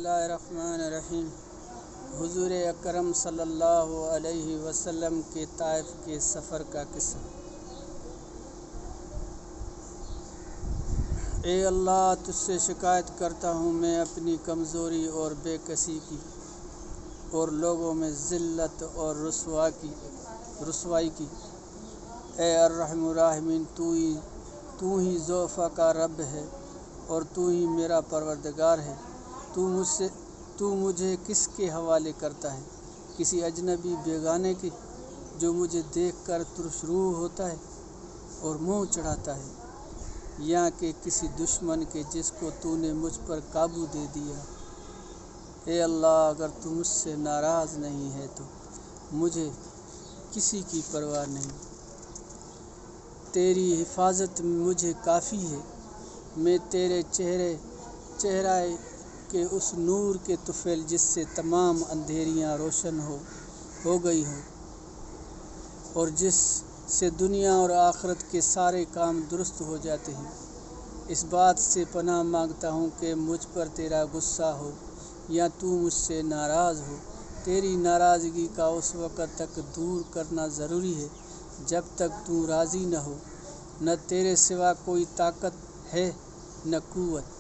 बिस्मिल्लाहिर्रहमानिर्रहीम। हुजूर अकरम सल्लल्लाहु अलैहि वसल्लम के ताइफ के सफ़र का किस्सा। ए अल्लाह, तुझसे शिकायत करता हूँ मैं अपनी कमज़ोरी और बेकसी की और लोगों में ज़िल्लत और रुसवाई की। ए अर्रहमुर राहिमीन, तू ही ज़ोफ़ा का रब है और तू ही मेरा परवरदिगार है। तू मुझे किसके हवाले करता है? किसी अजनबी बेगाने के जो मुझे देखकर तुरशरूह होता है और मुँह चढ़ाता है, या कि किसी दुश्मन के जिसको तूने मुझ पर काबू दे दिया। ए अल्लाह, अगर तू मुझसे नाराज़ नहीं है तो मुझे किसी की परवाह नहीं। तेरी हिफाजत मुझे काफ़ी है। मैं तेरे चेहरे के उस नूर के तुफ़ैल जिससे तमाम अंधेरियां रोशन हो गई हो और जिससे दुनिया और आखिरत के सारे काम दुरुस्त हो जाते हैं, इस बात से पनाह मांगता हूँ कि मुझ पर तेरा गुस्सा हो या तू मुझसे नाराज़ हो। तेरी नाराज़गी का उस वक़्त तक दूर करना ज़रूरी है जब तक तू राज़ी न हो। न तेरे सिवा कोई ताकत है न कुव्वत।